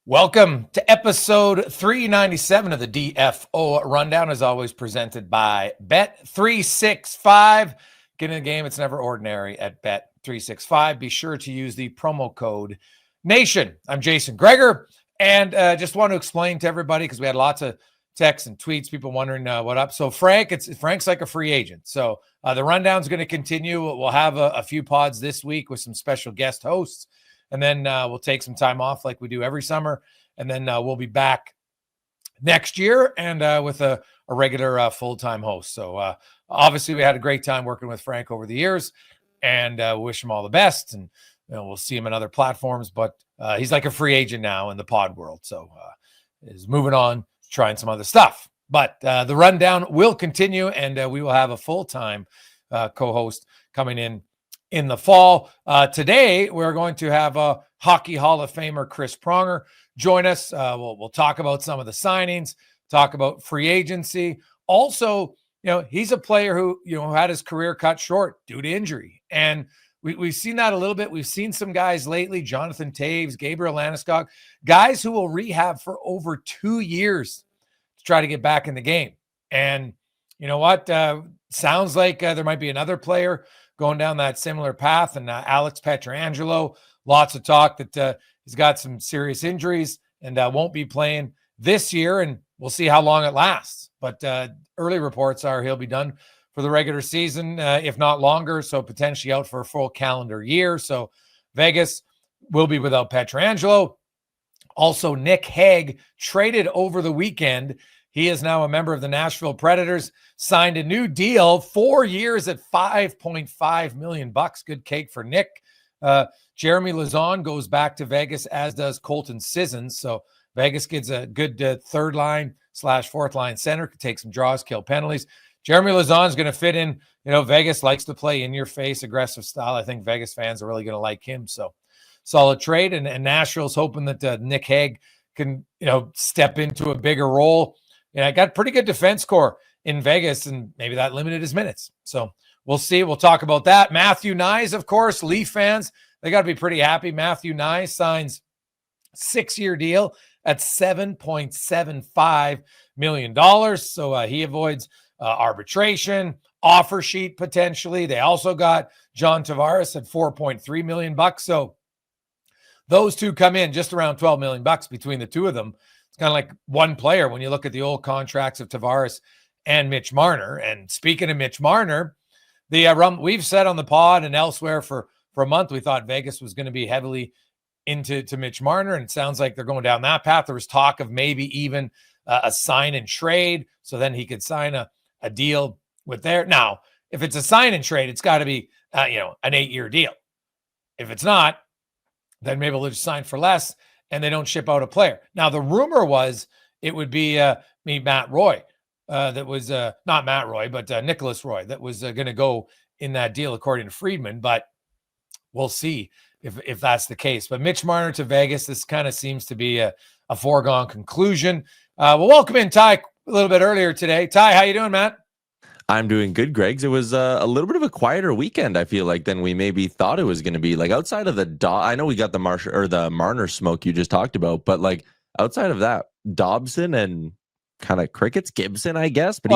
Welcome to episode 397 of the DFO Rundown, as always presented by Bet365. Get in the game, it's never ordinary at Bet365. Be sure to use the promo code NATION. I'm Jason Gregor, and just want to explain to everybody, because we had lots of texts and tweets, people wondering what up. So Frank's like a free agent. So the Rundown's going to continue. We'll have a few pods this week with some special guest hosts. And then we'll take some time off like we do every summer. And then we'll be back next year and with a regular full-time host. So obviously we had a great time working with Frank over the years, and wish him all the best. And we'll see him in other platforms, but he's like a free agent now in the pod world. So he's moving on, trying some other stuff. But the Rundown will continue, and we will have a full-time co-host coming in the fall. Today, we're going to have a Hockey Hall of Famer, Chris Pronger, join us. We'll talk about some of the signings, talk about free agency. Also, he's a player who, had his career cut short due to injury. And we've seen that a little bit. We've seen some guys lately, Jonathan Taves, Gabriel Landeskog, guys who will rehab for over 2 years to try to get back in the game. And you know what? Sounds like there might be another player going down that similar path, and Alex Pietrangelo, lots of talk that he's got some serious injuries and won't be playing this year, and we'll see how long it lasts. But early reports are he'll be done for the regular season, if not longer, so potentially out for a full calendar year. So Vegas will be without Pietrangelo. Also, Nick Hague traded over the weekend. He is now a member of the Nashville Predators, signed a new deal, 4 years at $5.5 million. Good cake for Nick. Jeremy Lauzon goes back to Vegas, as does Colton Sissons. So Vegas gets a good third line / fourth line center, could take some draws, kill penalties. Jeremy Lauzon is going to fit in. Vegas likes to play in your face, aggressive style. I think Vegas fans are really going to like him. So solid trade. And Nashville's hoping that Nick Hague can, step into a bigger role. I got pretty good defense core in Vegas, and maybe that limited his minutes. So we'll see. We'll talk about that. Matthew Nyes, of course, Leaf fans, they got to be pretty happy. Matthew Nyes signs 6-year deal at $7.75 million. So he avoids arbitration, offer sheet potentially. They also got John Tavares at $4.3 million. So those two come in just around $12 million between the two of them. It's kind of like one player when you look at the old contracts of Tavares and Mitch Marner. And speaking of Mitch Marner, we've said on the pod and elsewhere for a month, we thought Vegas was going to be heavily into Mitch Marner, and it sounds like they're going down that path. There was talk of maybe even a sign and trade, so then he could sign a deal with there. Now, if it's a sign and trade, it's got to be an 8-year deal. If it's not, then maybe they'll just sign for less and they don't ship out a player. Now, the rumor was it would be Matt Roy. That was not Matt Roy, but Nicholas Roy that was going to go in that deal, according to Friedman. But we'll see if that's the case. But Mitch Marner to Vegas, this kind of seems to be a foregone conclusion. We'll welcome in Ty a little bit earlier today. Ty, how you doing, Matt? I'm doing good, Greg's. It was a little bit of a quieter weekend, I feel like, than we maybe thought it was going to be. Like, outside of I know we got the Marner smoke you just talked about, but like outside of that, Dobson and kind of Crickets, Gibson, I guess. But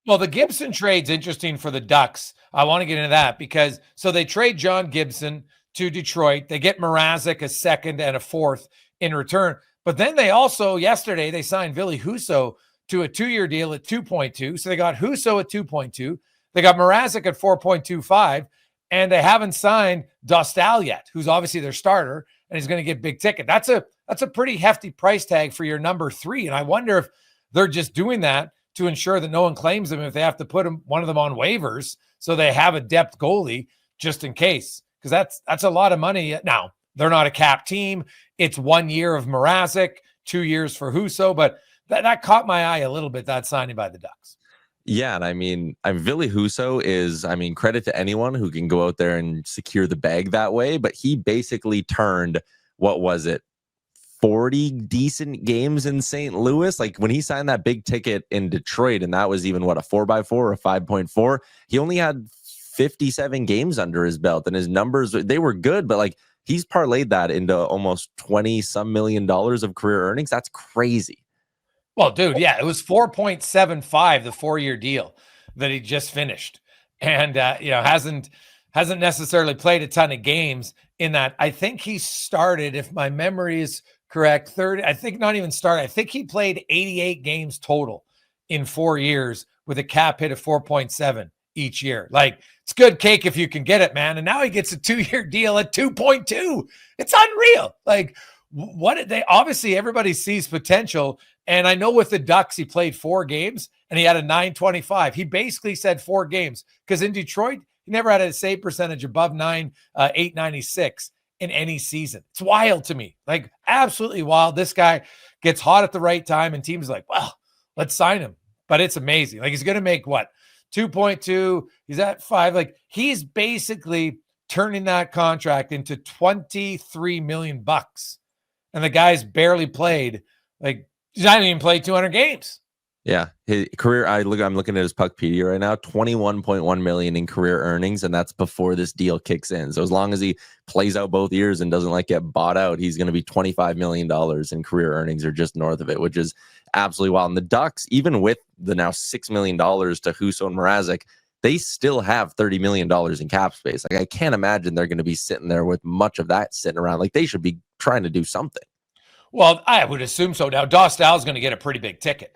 the Gibson trade's interesting for the Ducks. I want to get into that because they trade John Gibson to Detroit. They get Mrazek a second and a fourth in return. But then they also, yesterday, they signed Ville Husso to a 2-year deal at 2.2. So they got Husso at 2.2. They got Mrazek at 4.25. And they haven't signed Dostal yet, who's obviously their starter, and he's going to get big ticket. That's a pretty hefty price tag for your number 3. And I wonder if they're just doing that to ensure that no one claims them if they have to put one of them on waivers so they have a depth goalie just in case. Because that's a lot of money. Now, they're not a cap team. It's 1 year of Mrazek, 2 years for Husso, but that caught my eye a little bit, that signing by the Ducks. Yeah, and I mean, Ville Husso is, credit to anyone who can go out there and secure the bag that way, but he basically turned, 40 decent games in St. Louis? Like, when he signed that big ticket in Detroit, and that was even, a 4x4 or a 5.4, he only had 57 games under his belt, and his numbers, they were good, but like, he's parlayed that into almost 20 some $million of career earnings. That's crazy. Well, dude, yeah, it was 4.75, the 4-year deal that he just finished. And hasn't necessarily played a ton of games in that. I think he started, if my memory is correct, 30, I think not even started. I think he played 88 games total in 4 years with a cap hit of 4.7 each year. Like, it's good cake if you can get it, man. And now he gets a 2-year deal at 2.2. It's unreal. Like, what they obviously everybody sees potential. And I know with the Ducks, he played 4 games and he had a 925. He basically said 4 games because in Detroit, he never had a save percentage above 896 in any season. It's wild to me, like absolutely wild. This guy gets hot at the right time and teams like, well, let's sign him. But it's amazing. Like, he's going to make what? 2.2. He's at 5. Like, he's basically turning that contract into $23 million. And the guy's barely played, like, he's not even played 200 games. Yeah, his career. I'm looking at his Puckpedia right now. 21.1 million in career earnings, and that's before this deal kicks in. So as long as he plays out both years and doesn't get bought out, he's going to be $25 million in career earnings, or just north of it, which is absolutely wild. And the Ducks, even with the now $6 million to Husso and Mrazek, they still have $30 million in cap space. Like, I can't imagine they're going to be sitting there with much of that sitting around. Like, they should be trying to do something. Well, I would assume so. Now, Dostal's going to get a pretty big ticket.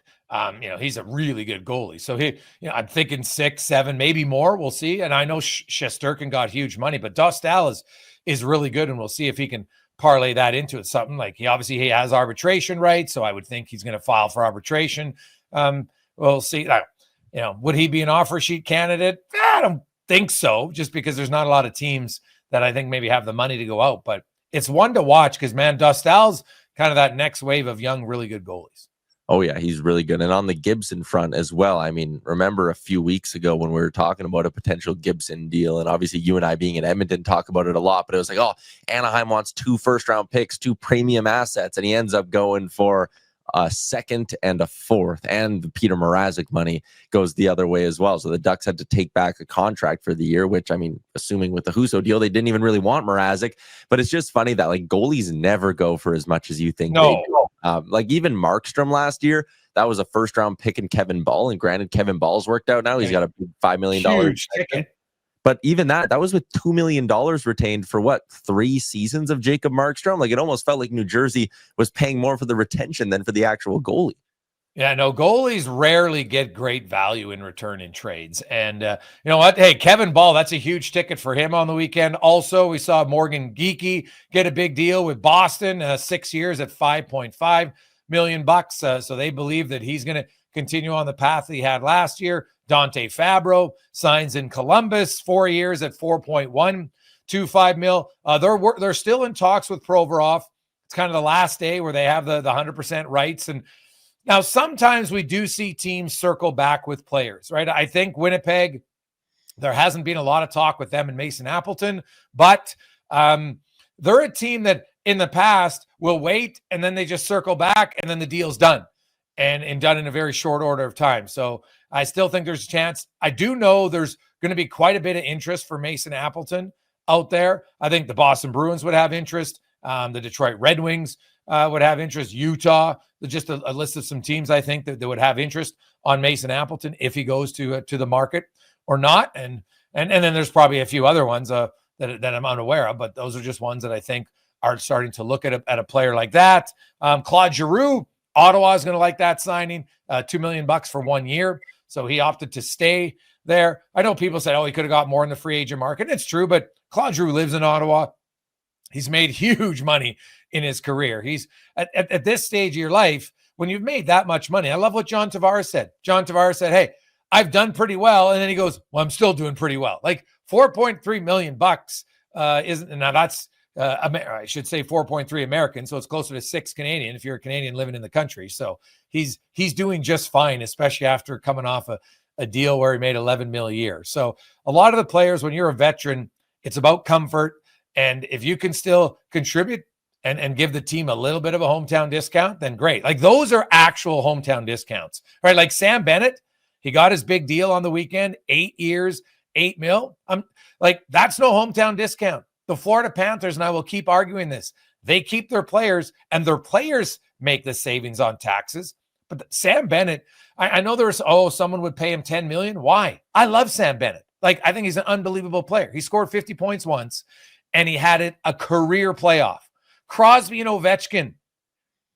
He's a really good goalie. So I'm thinking 6, 7, maybe more. We'll see. And I know Shesterkin got huge money, but Dostal is really good, and we'll see if he can parlay that into it. Something like he has arbitration rights, so I would think he's going to file for arbitration. We'll see. Would he be an offer sheet candidate? I don't think so, just because there's not a lot of teams that I think maybe have the money to go out. But it's one to watch because, man, Dostal's kind of that next wave of young, really good goalies. Oh, yeah, he's really good. And on the Gibson front as well. I mean, remember a few weeks ago when we were talking about a potential Gibson deal, and obviously you and I being in Edmonton talk about it a lot, but it was like, oh, Anaheim wants 2 first-round picks, 2 premium assets, and he ends up going for a 2nd and a 4th, and the Peter Mrazek money goes the other way as well. So the Ducks had to take back a contract for the year, which, I mean, assuming with the Husso deal, they didn't even really want Mrazek. But it's just funny that, like, goalies never go for as much as you think they do. Like, even Markstrom last year, that was a first-round pick in Kevin Ball, and granted, Kevin Ball's worked out now. He's got a $5 million huge ticket. But even that was with $2 million retained for what, 3 seasons of Jacob Markstrom? Like, it almost felt like New Jersey was paying more for the retention than for the actual goalie. Yeah, no, goalies rarely get great value in return in trades. And you know what? Hey, Kevin Ball, that's a huge ticket for him on the weekend. Also, we saw Morgan Geekie get a big deal with Boston, 6 years at $5.5 million. So they believe that he's going to continue on the path that he had last year. Dante Fabro signs in Columbus, 4 years at $4.125 million. They're still in talks with Provorov. It's kind of the last day where they have the 100% rights. And now sometimes we do see teams circle back with players, right? I think Winnipeg, there hasn't been a lot of talk with them and Mason Appleton, but they're a team that in the past will wait and then they just circle back and then the deal's done and done in a very short order of time. So I still think there's a chance. I do know there's going to be quite a bit of interest for Mason Appleton out there. I think the Boston Bruins would have interest. The Detroit Red Wings would have interest. Utah, just a list of some teams I think that would have interest on Mason Appleton if he goes to the market or not. And then there's probably a few other ones that I'm unaware of, but those are just ones that I think are starting to look at a player like that. Claude Giroux, Ottawa is going to like that signing, $2 million for 1 year. So he opted to stay there. I know people said, oh, he could have got more in the free agent market. It's true, but Claude Giroux lives in Ottawa. He's made huge money in his career. He's at this stage of your life, when you've made that much money. I love what John Tavares said. John Tavares said, hey, I've done pretty well. And then he goes, well, I'm still doing pretty well. Like $4.3 million isn't, now that's, I should say 4.3 American. So it's closer to 6 Canadian if you're a Canadian living in the country. So he's doing just fine, especially after coming off a deal where he made 11 mil a year. So a lot of the players, when you're a veteran, it's about comfort. And if you can still contribute and give the team a little bit of a hometown discount, then great. Like those are actual hometown discounts, right? Like Sam Bennett, he got his big deal on the weekend, 8 years, $8 million. Like that's no hometown discount. The Florida Panthers, and I will keep arguing this, they keep their players and their players make the savings on taxes. But Sam Bennett, I know there's, someone would pay him $10 million. Why? I love Sam Bennett. Like, I think he's an unbelievable player. He scored 50 points once, and he had it a career playoff. Crosby and Ovechkin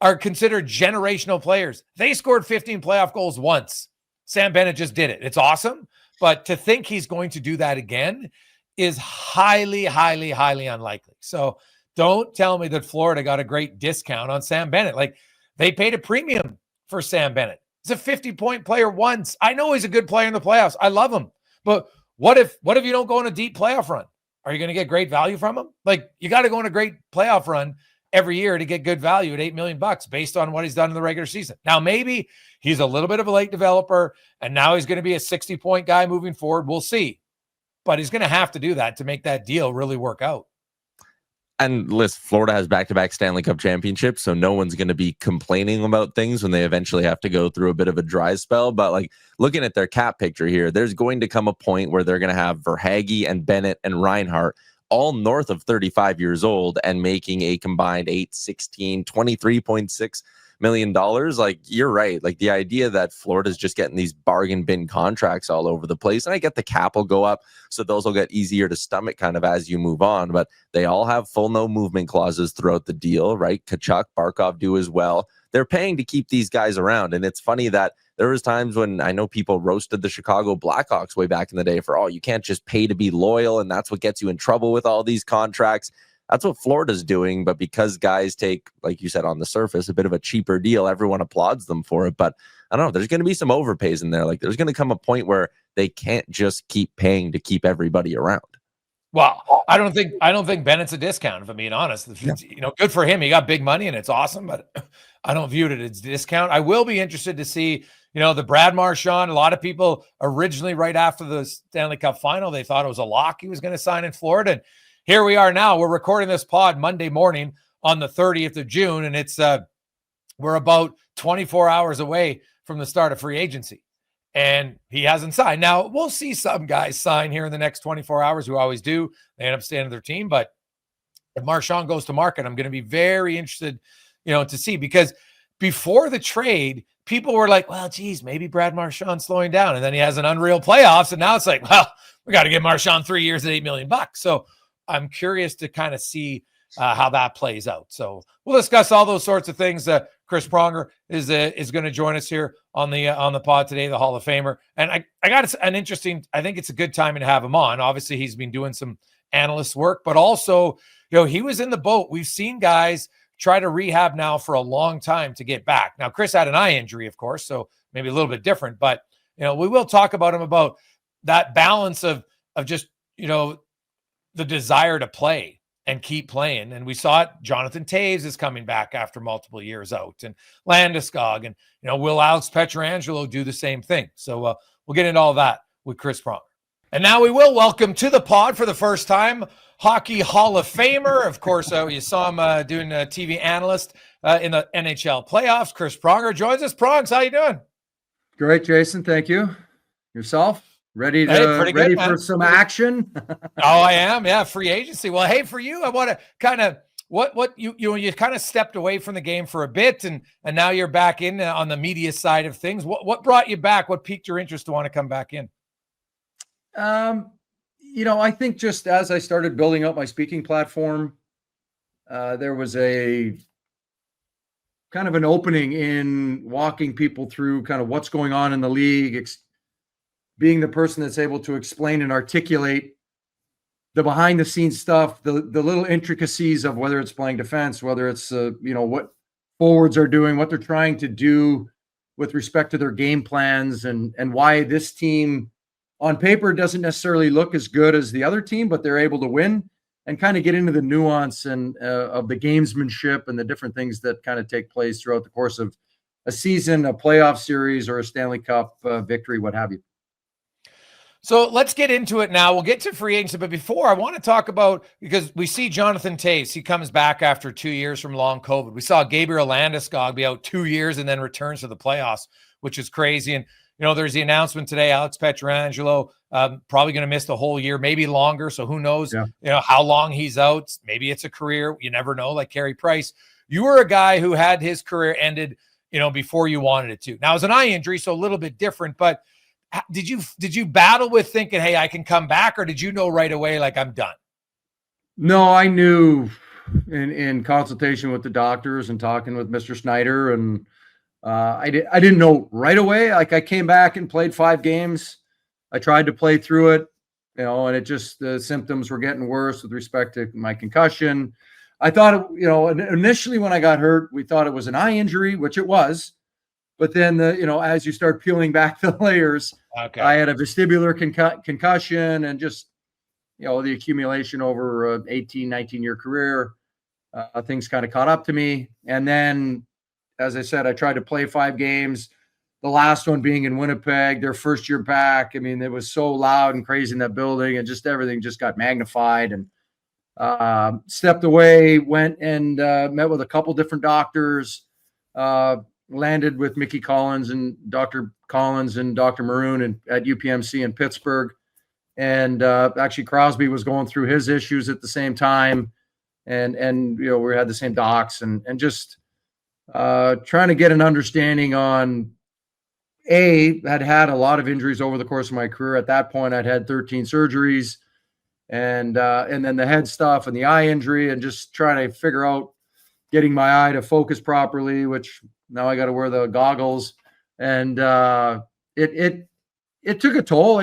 are considered generational players. They scored 15 playoff goals once. Sam Bennett just did it. It's awesome. But to think he's going to do that again is highly, highly, highly unlikely. So don't tell me that Florida got a great discount on Sam Bennett. Like, they paid a premium for Sam Bennett. He's a 50-point player once. I know he's a good player in the playoffs. I love him. But what if you don't go on a deep playoff run? Are you going to get great value from him? Like, you got to go on a great playoff run every year to get good value at $8 million based on what he's done in the regular season. Now, maybe he's a little bit of a late developer, and now he's going to be a 60-point guy moving forward. We'll see. But he's going to have to do that to make that deal really work out. And listen, Florida has back-to-back Stanley Cup championships, so no one's going to be complaining about things when they eventually have to go through a bit of a dry spell. But like, looking at their cap picture here, there's going to come a point where they're going to have Verhaeghe and Bennett and Reinhart all north of 35 years old and making a combined 8, 16, $23.6 million. Like, you're right. Like, the idea that Florida's just getting these bargain bin contracts all over the place, and I get the cap will go up, so those will get easier to stomach kind of as you move on, but they all have full no movement clauses throughout the deal, right? Kachuk, Barkov do as well. They're paying to keep these guys around, and it's funny that there was times when I know people roasted the Chicago Blackhawks way back in the day for, you can't just pay to be loyal, and that's what gets you in trouble with all these contracts. That's what Florida's doing, but because guys take, like you said, on the surface, a bit of a cheaper deal, everyone applauds them for it. But I don't know, there's going to be some overpays in there. Like, there's going to come a point where they can't just keep paying to keep everybody around. Well, I don't think Bennett's a discount, if I'm being honest. Yeah. Good for him. He got big money and it's awesome, but I don't view it as a discount. I will be interested to see, the Brad Marchand. A lot of people originally, right after the Stanley Cup final, they thought it was a lock he was going to sign in Florida. And here we are now. We're recording this pod Monday morning on the 30th of June, and it's we're about 24 hours away from the start of free agency. And he hasn't signed. Now, we'll see some guys sign here in the next 24 hours who always do. They end up staying in their team. But if Marchand goes to market, I'm going to be very interested, to see. Because before the trade, people were like, well, geez, maybe Brad Marchand slowing down. And then he has an unreal playoffs. And now it's like, well, we got to give Marchand 3 years at $8 million. So I'm curious to kind of see how that plays out. So we'll discuss all those sorts of things. Chris Pronger is going to join us here on the pod today, the Hall of Famer. And I got an interesting, I think it's a good time to have him on. Obviously, he's been doing some analyst work, but also, he was in the boat. We've seen guys try to rehab now for a long time to get back. Now, Chris had an eye injury, of course, so maybe a little bit different, but, we will talk about him, about that balance of just, the desire to play and keep playing. And we saw it. Jonathan Toews is coming back after multiple years out, and Landeskog, and, will Alex Pietrangelo do the same thing? So we'll get into all that with Chris Pronger. And now we will welcome to the pod for the first time, Hockey Hall of Famer. Of course, you saw him doing a TV analyst in the NHL playoffs. Chris Pronger joins us. Prongs, how you doing? Great, Jason. Thank you. Yourself? Ready for some action? Oh, I am. Yeah, free agency. Well, hey, for you, I want to kind of what you kind of stepped away from the game for a bit, and now you're back in on the media side of things. What brought you back? What piqued your interest to want to come back in? I think just as I started building up my speaking platform, there was a kind of an opening in walking people through kind of what's going on in the league, being the person that's able to explain and articulate the behind the scenes stuff, the little intricacies of whether it's playing defense, whether it's, what forwards are doing, what they're trying to do with respect to their game plans, and why this team on paper doesn't necessarily look as good as the other team, but they're able to win, and kind of get into the nuance and of the gamesmanship and the different things that kind of take place throughout the course of a season, a playoff series, or a Stanley Cup victory, what have you. So let's get into it now. We'll get to free agency, but before, I want to talk about, because we see Jonathan Toews, he comes back after 2 years from long COVID. We saw Gabriel Landeskog be out 2 years and then returns to the playoffs, which is crazy. And there's the announcement today, Alex Pietrangelo, probably going to miss the whole year, maybe longer. So who knows, how long he's out. Maybe it's a career. You never know, like Carey Price. You were a guy who had his career ended, before you wanted it to. Now, it was an eye injury, so a little bit different, but did you battle with thinking, hey, I can come back, or did you know right away, like, I'm done? No, I knew in consultation with the doctors and talking with Mr. Snyder, and I didn't know right away. Like, I came back and played 5 games. I tried to play through it, and it just, the symptoms were getting worse with respect to my concussion. I thought, initially when I got hurt, we thought it was an eye injury, which it was. But then, as you start peeling back the layers, I had a vestibular concussion, and just, the accumulation over an 18, 19-year career, things kind of caught up to me. And then, as I said, I tried to play 5 games, the last one being in Winnipeg, their first year back. I mean, it was so loud and crazy in that building, and just everything just got magnified. And stepped away, went and met with a couple different doctors, landed with Mickey Collins and Dr. Collins and Dr. Maroon at UPMC in Pittsburgh. And actually Crosby was going through his issues at the same time. And we had the same docs, and just trying to get an understanding on, had a lot of injuries over the course of my career. At that point, I'd had 13 surgeries. And then the head stuff and the eye injury, and just trying to figure out getting my eye to focus properly, which now I got to wear the goggles. And it took a toll.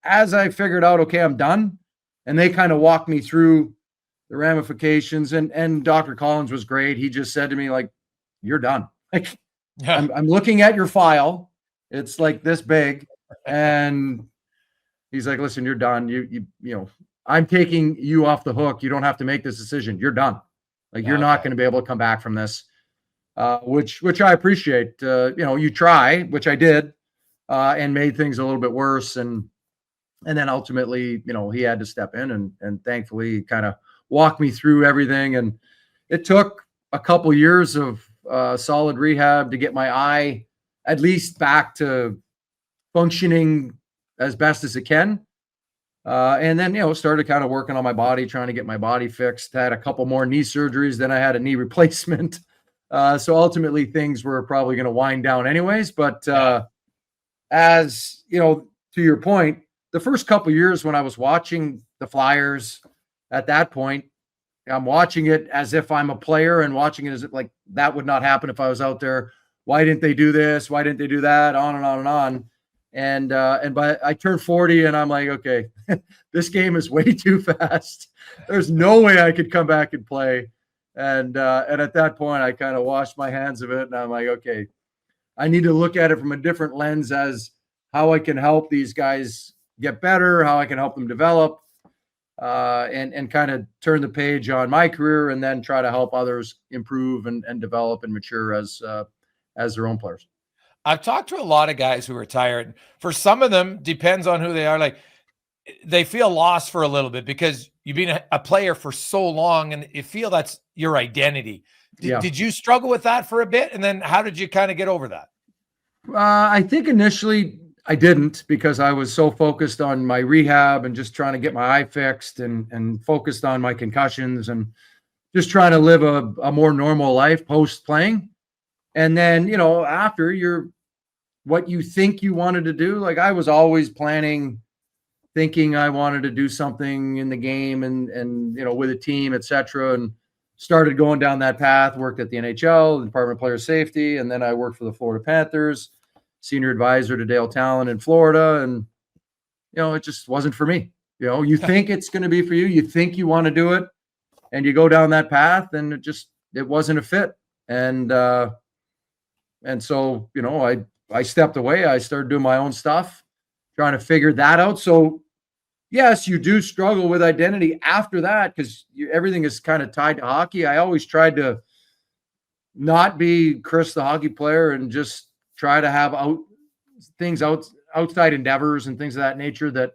As I figured out, okay, I'm done. And they kind of walked me through the ramifications. And Dr. Collins was great. He just said to me, like, you're done. Like, I'm looking at your file. It's like this big. And he's like, listen, you're done. I'm taking you off the hook. You don't have to make this decision. You're done. Like, you're not going to be able to come back from this, which I appreciate. You try, which I did, and made things a little bit worse. And then ultimately, he had to step in and thankfully kind of walk me through everything. And it took a couple years of solid rehab to get my eye at least back to functioning as best as it can. And then, started kind of working on my body, trying to get my body fixed. Had a couple more knee surgeries. Then I had a knee replacement. So ultimately things were probably going to wind down anyways. But as, to your point, the first couple years when I was watching the Flyers at that point, I'm watching it as if I'm a player, and watching it as if, like, that would not happen if I was out there. Why didn't they do this? Why didn't they do that? On and on and on. And by I turned 40, and I'm like, okay, this game is way too fast. There's no way I could come back and play. And at that point, I kind of washed my hands of it, and I'm like, okay, I need to look at it from a different lens as how I can help these guys get better, how I can help them develop, and kind of turn the page on my career, and then try to help others improve and develop and mature as their own players. I've talked to a lot of guys who are retired. For some of them, depends on who they are. Like, they feel lost for a little bit because you've been a player for so long, and you feel that's your identity. Did you struggle with that for a bit? And then how did you kind of get over that? I think initially I didn't, because I was so focused on my rehab and just trying to get my eye fixed, and focused on my concussions, and just trying to live a more normal life post playing. And then, after what you think you wanted to do, like, I was always thinking I wanted to do something in the game and with a team, etc. And started going down that path, worked at the NHL, the Department of Player Safety. And then I worked for the Florida Panthers, senior advisor to Dale Talon in Florida. And, it just wasn't for me. You think it's going to be for you. You think you want to do it, and you go down that path, and it wasn't a fit. And so, I stepped away. I started doing my own stuff, trying to figure that out. So yes, you do struggle with identity after that, because everything is kind of tied to hockey. I always tried to not be Chris, the hockey player, and just try to have outside endeavors and things of that nature that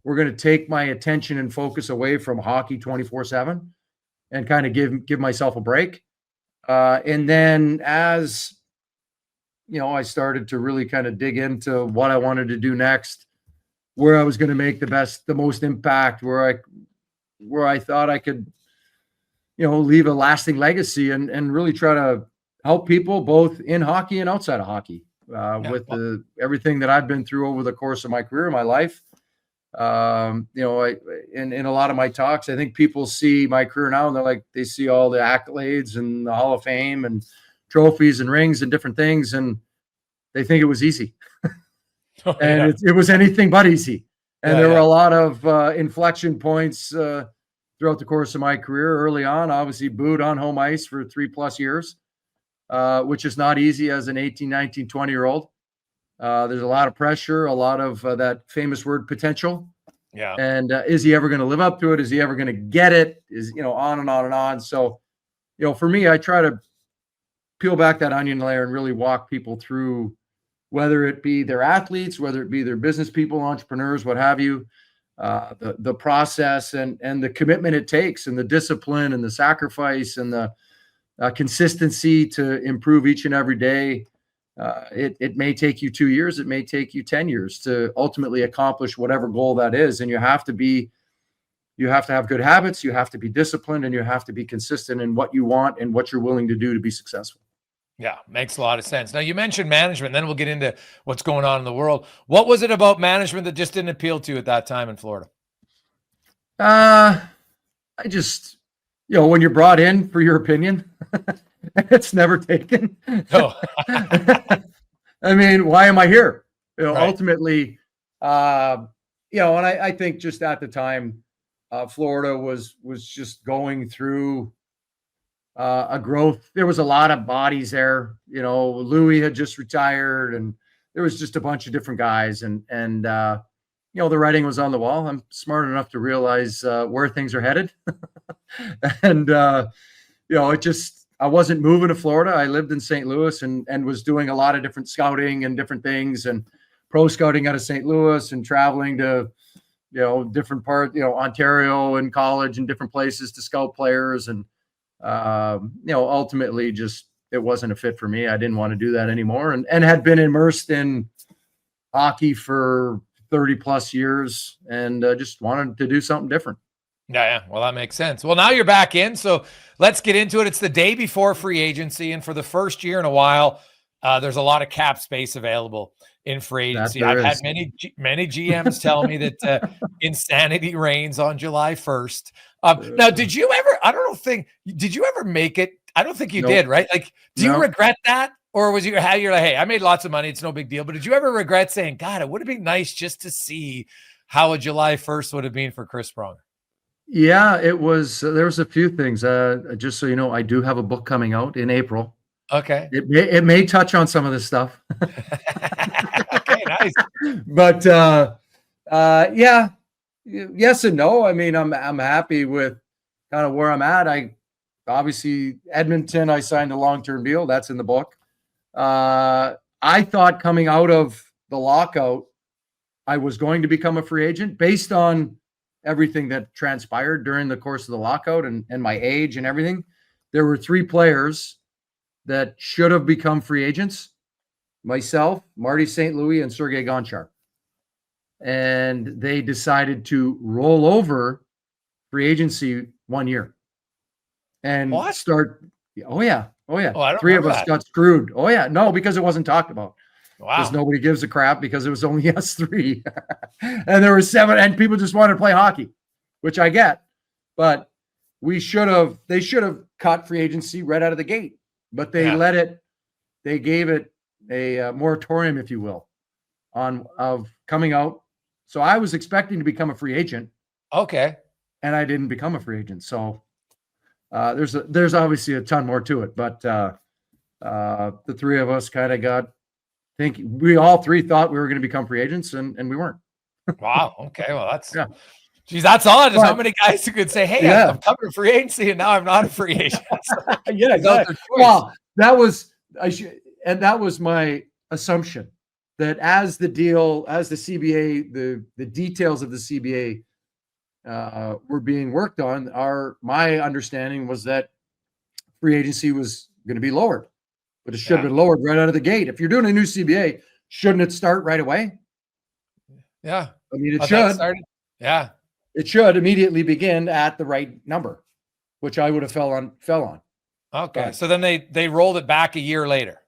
were going to take my attention and focus away from hockey 24/7, and kind of give myself a break. And then as I started to really kind of dig into what I wanted to do next, where I was going to make the most impact, where I thought I could, leave a lasting legacy and really try to help people both in hockey and outside of hockey, with everything that I've been through over the course of my career, my life. In a lot of my talks, I think people see my career now and they see all the accolades and the Hall of Fame and trophies and rings and different things, and they think it was easy. And it was anything but easy. And there were a lot of inflection points throughout the course of my career. Early on, obviously booed on home ice for 3+ years, which is not easy as an 18, 19, 20-year-old. There's a lot of pressure, a lot of that famous word potential. Yeah. And is he ever going to live up to it? Is he ever going to get it? Is, on and on and on. So, for me, I try to peel back that onion layer and really walk people through, whether it be their athletes, whether it be their business people, entrepreneurs, what have you, the process and the commitment it takes, and the discipline and the sacrifice and the consistency to improve each and every day. It may take you 2 years, it may take you 10 years to ultimately accomplish whatever goal that is. And you have to have good habits, you have to be disciplined, and you have to be consistent in what you want and what you're willing to do to be successful. Yeah, makes a lot of sense. Now, you mentioned management, then we'll get into what's going on in the world. What was it about management that just didn't appeal to you at that time in Florida? I just, when you're brought in for your opinion, it's never taken. No. I mean, why am I here? Right. Ultimately, and I think just at the time, Florida was just going through a growth. There was a lot of bodies there. Louis had just retired, and there was just a bunch of different guys, and the writing was on the wall. I'm smart enough to realize where things are headed, and I wasn't moving to Florida. I lived in St. Louis and was doing a lot of different scouting and different things, and pro scouting out of St. Louis, and traveling to different parts, Ontario and college and different places to scout players, and ultimately just it wasn't a fit for me. I didn't want to do that anymore, and had been immersed in hockey for 30+ years, and just wanted to do something different. Yeah. Well, that makes sense. Well, now you're back in, so let's get into it. It's the day before free agency, and for the first year in a while, there's a lot of cap space available in free agency. I've had many GMs tell me that insanity reigns on July 1st. Now, did you ever make it? I don't think you did, right? Like, do you regret that? Or was you're like, hey, I made lots of money, it's no big deal. But did you ever regret saying, God, it would have been nice just to see how a July 1st would have been for Chris Pronger? Yeah, it was. There was a few things. Just so you know, I do have a book coming out in April. Okay. It may touch on some of this stuff. Okay, nice. But yeah, yes and no. I mean, I'm happy with kind of where I'm at. I obviously Edmonton, I signed a long-term deal. That's in the book. I thought coming out of the lockout, I was going to become a free agent based on everything that transpired during the course of the lockout and my age and everything. There were 3 players that should have become free agents: myself, Marty St. Louis, and Sergei Gonchar. And they decided to roll over free agency 1 year and start. Oh yeah. Oh, 3 of us got screwed. Oh yeah. No, because it wasn't talked about. Wow. Because nobody gives a crap, because it was only us 3. And there were 7, and people just wanted to play hockey, which I get. But they should have cut free agency right out of the gate. But they they gave it a moratorium, if you will, of coming out. So I was expecting to become a free agent. Okay. And I didn't become a free agent. So there's obviously a ton more to it. But the 3 of us kind of we all 3 thought we were going to become free agents, and we weren't. Wow. Okay. Well, that's geez, that's odd. How many guys who could say, "Hey, I'm coming to free agency, and now I'm not a free agent." Yeah, exactly. Well, that was my assumption, that as the CBA, the details of the CBA were being worked on, my understanding was that free agency was going to be lowered. but it should have been lowered right out of the gate. If you're doing a new CBA, shouldn't it start right away? Yeah. I mean, it should. Yeah. It should immediately begin at the right number, which I would have fell on. Okay. Right. So then they rolled it back a year later.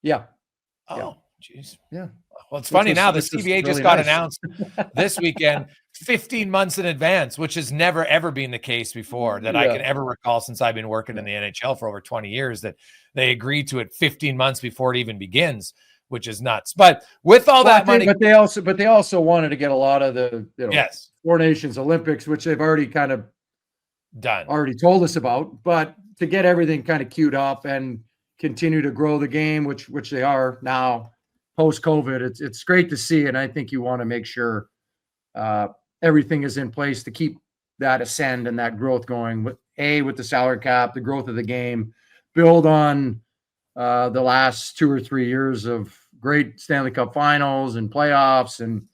Yeah. Oh, jeez. Yeah. Well, it's funny now. The CBA just got nice. announced this weekend, 15 months in advance, which has never, ever been the case before that I can ever recall since I've been working in the NHL for over 20 years, that they agreed to it 15 months before it even begins, which is nuts. But with all that money, but they also wanted to get a lot of the yes, Four Nations Olympics, which they've already kind of already told us about, but to get everything kind of queued up and continue to grow the game, which they are now post COVID, it's great to see. And I think you want to make sure everything is in place to keep that ascend and that growth going with the salary cap, the growth of the game, build on the last 2 or 3 years of great Stanley Cup finals and playoffs. And,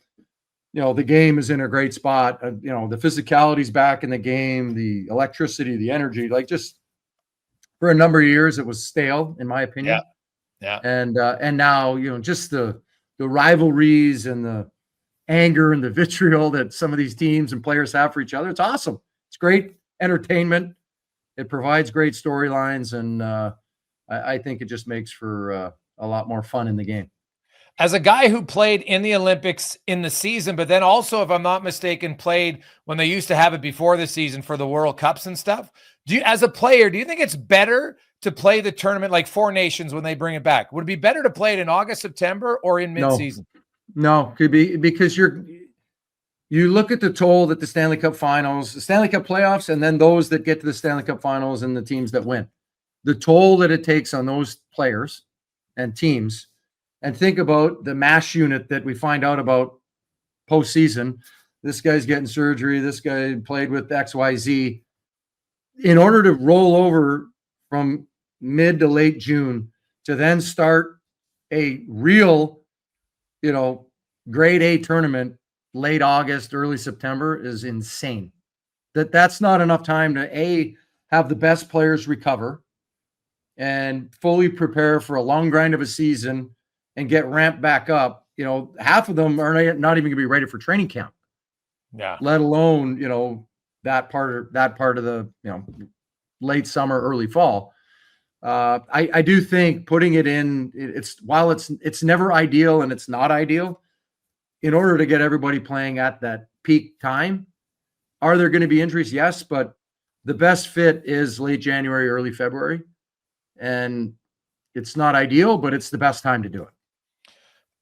the game is in a great spot. The physicality's back in the game, the electricity, the energy, like just for a number of years, it was stale, in my opinion. Yeah. And now, just the rivalries and the anger and the vitriol that some of these teams and players have for each other. It's awesome. It's great entertainment. It provides great storylines. And I think it just makes for a lot more fun in the game. As a guy who played in the Olympics in the season, but then also, if I'm not mistaken, played when they used to have it before the season for the World Cups and stuff. As a player, do you think it's better to play the tournament like Four Nations when they bring it back? Would it be better to play it in August, September, or in mid-season? No, could be because you look at the toll that the Stanley Cup finals, the Stanley Cup playoffs, and then those that get to the Stanley Cup finals and the teams that win. The toll that it takes on those players and teams. And think about the mass unit that we find out about postseason. This guy's getting surgery. This guy played with XYZ. In order to roll over from mid to late June to then start a real, grade A tournament late August, early September is insane. That's not enough time to have the best players recover and fully prepare for a long grind of a season and get ramped back up. Half of them are not even going to be ready for training camp. Yeah. Let alone, that part of the, late summer, early fall. I do think putting it in, while it's never ideal and it's not ideal, in order to get everybody playing at that peak time. Are there going to be injuries? Yes, but the best fit is late January, early February. And it's not ideal, but it's the best time to do it.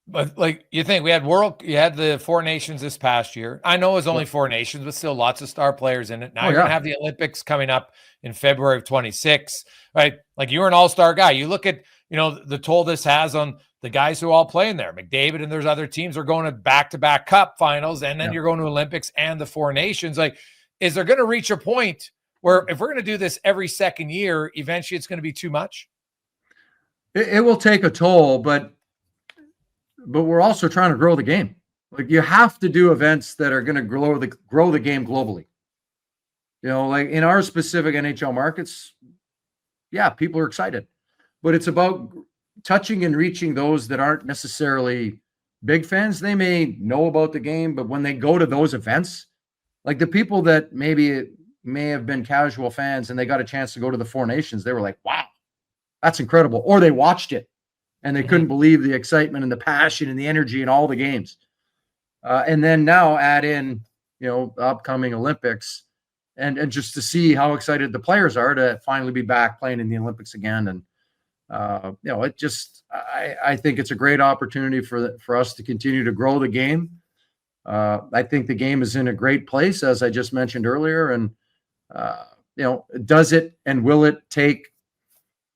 But you think you had the Four Nations this past year. I know it was only Four Nations, but still lots of star players in it. Now you're going to have the Olympics coming up in February of 26, right? Like, you're an all-star guy. You look at, the toll this has on the guys who are all playing there. McDavid and there's other teams are going to back-to-back cup finals, and then you're going to Olympics and the Four Nations. Like, is there going to reach a point where if we're going to do this every second year, eventually it's going to be too much? It will take a toll, but we're also trying to grow the game. Like, you have to do events that are going to grow the game globally. Like in our specific NHL markets, people are excited, but it's about touching and reaching those that aren't necessarily big fans. They may know about the game, but when they go to those events, like the people that may have been casual fans and they got a chance to go to the Four Nations, they were like, wow, that's incredible. Or they watched it and they couldn't believe the excitement and the passion and the energy in all the games. And then now add in, upcoming Olympics and just to see how excited the players are to finally be back playing in the Olympics again. And, it just, I think it's a great opportunity for us to continue to grow the game. I think the game is in a great place, as I just mentioned earlier. And, does it and will it take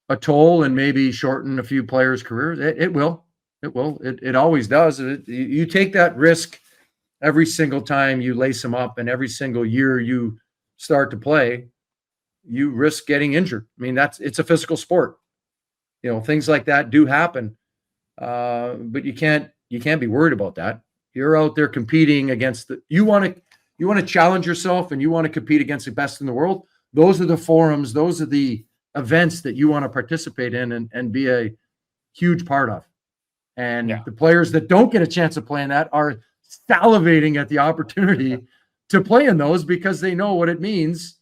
a toll and maybe shorten a few players' careers? It will. It always does. You take that risk every single time you lace them up, and every single year you start to play, you risk getting injured. I mean, it's a physical sport. Things like that do happen, but you can't be worried about that. You're out there competing against you want to challenge yourself, and you want to compete against the best in the world. Those are the forums. Those are the events that you want to participate in and be a huge part of. And Yeah. the players that don't get a chance of playing that are salivating at the opportunity to play in those because they know what it means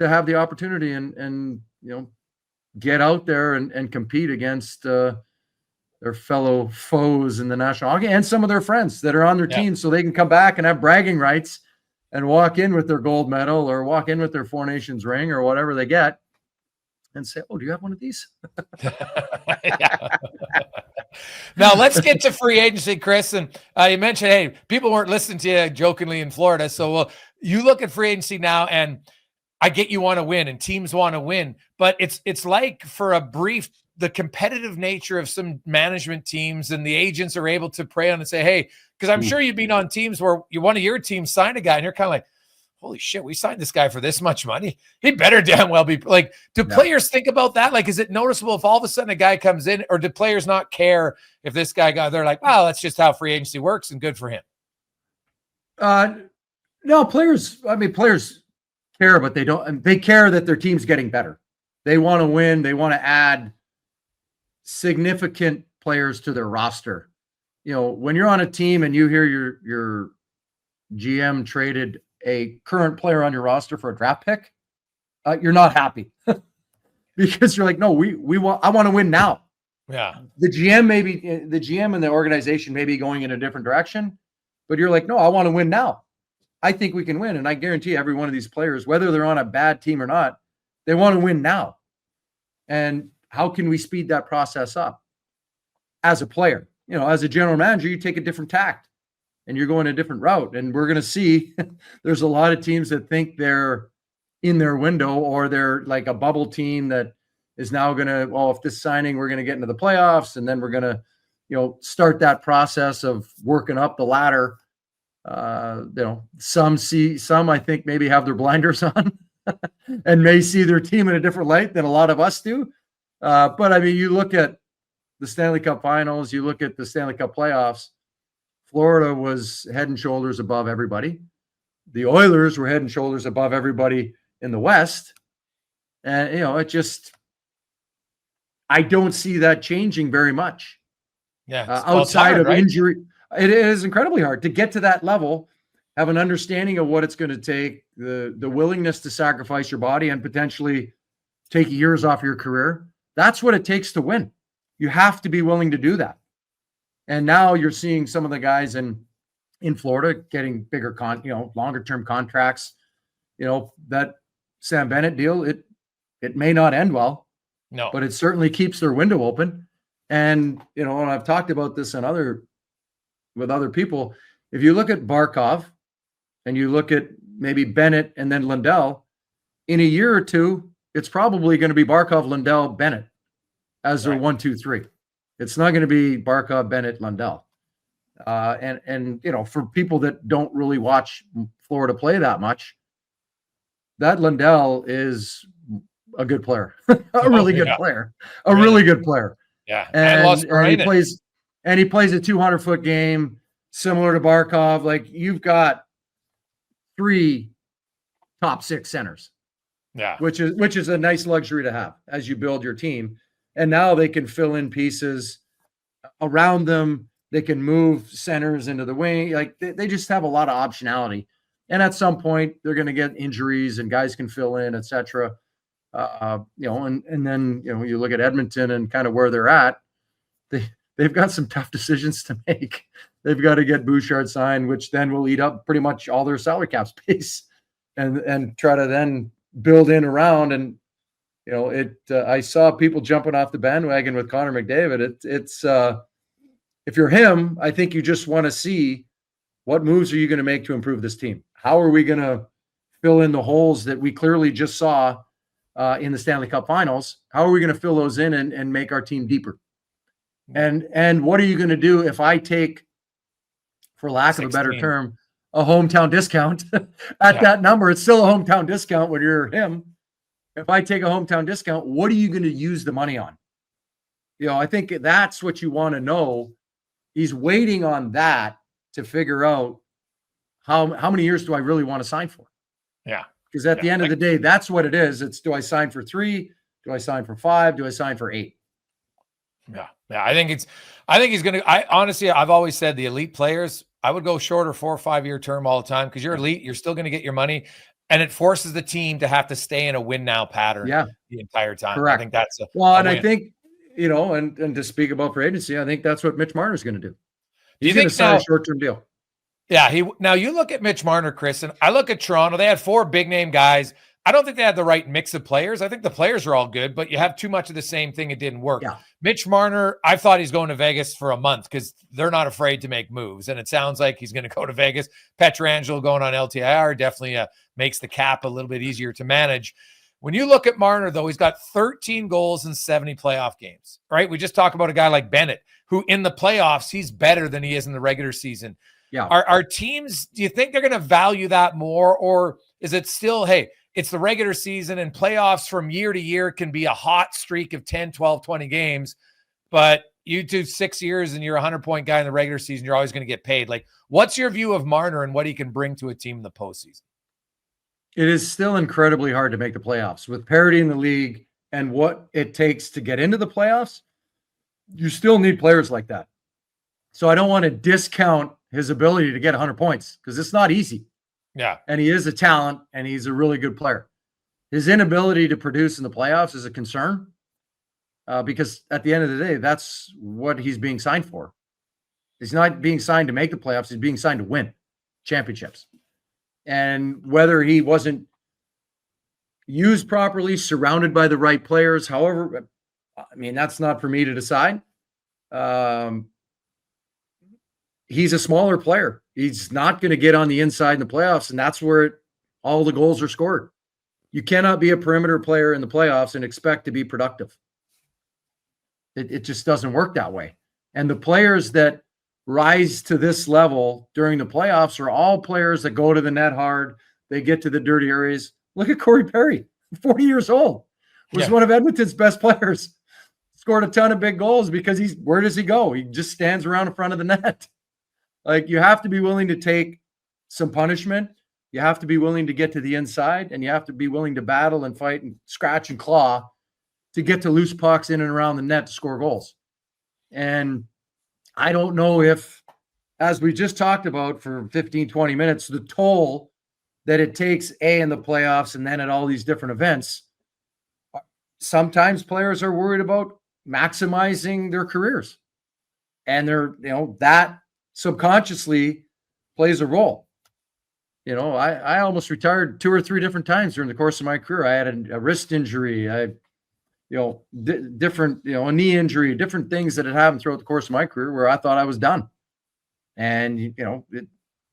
to have the opportunity and get out there and compete against their fellow foes in the National Hockey and some of their friends that are on their team, so they can come back and have bragging rights and walk in with their gold medal or walk in with their Four Nations ring or whatever they get and say, "Oh, do you have one of these?" Now let's get to free agency, Chris. And you mentioned, hey, people weren't listening to you jokingly in Florida. So you look at free agency now, and I get you want to win and teams want to win, but it's like for a brief, the competitive nature of some management teams and the agents are able to prey on and say, hey, because I'm sure you've been on teams where one of your teams signed a guy and you're kind of like, holy shit, we signed this guy for this much money. He better damn well be like, do players think about that? Like, is it noticeable if all of a sudden a guy comes in, or do players not care if this guy got, they're like, wow, that's just how free agency works and good for him. No, players care, but they don't, they care that their team's getting better. They want to win. They want to add significant players to their roster. When you're on a team and you hear your GM traded a current player on your roster for a draft pick, you're not happy because you're like, no, I want to win now. Yeah. The GM and the organization may be going in a different direction, but you're like, no, I want to win now. I think we can win. And I guarantee every one of these players, whether they're on a bad team or not, they want to win now. And how can we speed that process up? As a player, as a general manager, you take a different tact and you're going a different route. And we're going to see there's a lot of teams that think they're in their window, or they're like a bubble team that is now going to, if this signing, we're going to get into the playoffs. And then we're going to, start that process of working up the ladder. Some I think maybe have their blinders on and may see their team in a different light than a lot of us do. But I mean, you look at the Stanley Cup Finals, you look at the Stanley Cup playoffs, Florida was head and shoulders above everybody. The Oilers were head and shoulders above everybody in the West. And, I don't see that changing very much. Yeah. Outside of injury. It is incredibly hard to get to that level, have an understanding of what it's going to take, the willingness to sacrifice your body and potentially take years off your career. That's what it takes to win. You have to be willing to do that. And now you're seeing some of the guys in Florida getting bigger, longer term contracts. That Sam Bennett deal, it may not end well, but it certainly keeps their window open. And, and I've talked about this with other people. If you look at Barkov and you look at maybe Bennett and then Lundell, in a year or two, it's probably going to be Barkov, Lundell, Bennett as their 1, 2, 3. It's not going to be Barkov, Bennett, Lundell. And for people that don't really watch Florida play that much, that Lundell is a good player, really good player. Yeah. And he plays a 200-foot game similar to Barkov. Like, you've got 3 top 6 centers. Yeah. Which is a nice luxury to have as you build your team. And now they can fill in pieces around them. They can move centers into the wing. Like, they just have a lot of optionality. And at some point they're going to get injuries and guys can fill in, et cetera. And then, you look at Edmonton and kind of where they're at, they've got some tough decisions to make. They've got to get Bouchard signed, which then will eat up pretty much all their salary cap space and try to then build in around. And, I saw people jumping off the bandwagon with Connor McDavid. It's if you're him, I think you just want to see what moves are you going to make to improve this team? How are we going to fill in the holes that we clearly just saw in the Stanley Cup Finals? How are we going to fill those in and make our team deeper? And what are you going to do if I take, for lack of a better term, a hometown discount at that number? It's still a hometown discount when you're him. If I take a hometown discount, what are you going to use the money on? I think that's what you want to know. He's waiting on that to figure out how many years do I really want to sign for? Yeah. Because at the end of the day, that's what it is. It's, do I sign for 3? Do I sign for 5? Do I sign for 8? Yeah. I think he's going to, honestly, I've always said the elite players, I would go shorter 4 or 5 year term all the time because you're elite. You're still going to get your money, and it forces the team to have to stay in a win now pattern the entire time. Correct. I think that's a and win. I think, and to speak about free agency, I think that's what Mitch Marner is going to do. He's going to sign a short-term deal. Yeah. Now you look at Mitch Marner, Chris, and I look at Toronto. They had 4 big name guys. I don't think they had the right mix of players. I think the players are all good, but you have too much of the same thing. It didn't work. Yeah. Mitch Marner, I thought he's going to Vegas for a month because they're not afraid to make moves. And it sounds like he's going to go to Vegas. Pietrangelo going on LTIR definitely makes the cap a little bit easier to manage. When you look at Marner, though, he's got 13 goals in 70 playoff games, right? We just talk about a guy like Bennett, who in the playoffs, he's better than he is in the regular season. Yeah. Our teams, do you think they're going to value that more? Or is it still, hey, it's the regular season and playoffs from year to year can be a hot streak of 10, 12, 20 games, but you do 6 years and you're a 100-point guy in the regular season, you're always going to get paid. Like, what's your view of Marner and what he can bring to a team in the postseason? It is still incredibly hard to make the playoffs with parity in the league and what it takes to get into the playoffs. You still need players like that. So I don't want to discount his ability to get 100 points because it's not easy. Yeah. And he is a talent and he's a really good player. His inability to produce in the playoffs is a concern because at the end of the day, that's what he's being signed for. He's not being signed to make the playoffs. He's being signed to win championships. And whether he wasn't used properly, surrounded by the right players, however, I mean, that's not for me to decide. He's a smaller player. He's not going to get on the inside in the playoffs, and that's where all the goals are scored. You cannot be a perimeter player in the playoffs and expect to be productive. It just doesn't work that way. And the players that rise to this level during the playoffs are all players that go to the net hard. They get to the dirty areas. Look at Corey Perry, 40 years old, was one of Edmonton's best players. Scored a ton of big goals because where does he go? He just stands around in front of the net. Like, you have to be willing to take some punishment. You have to be willing to get to the inside, and you have to be willing to battle and fight and scratch and claw to get to loose pucks in and around the net to score goals. And I don't know if, as we just talked about for 15, 20 minutes, the toll that it takes in the playoffs and then at all these different events, sometimes players are worried about maximizing their careers. And that subconsciously plays a role. I almost retired 2 or 3 different times during the course of my career. I had a wrist injury. Different, a knee injury, different things that had happened throughout the course of my career where I thought I was done. And,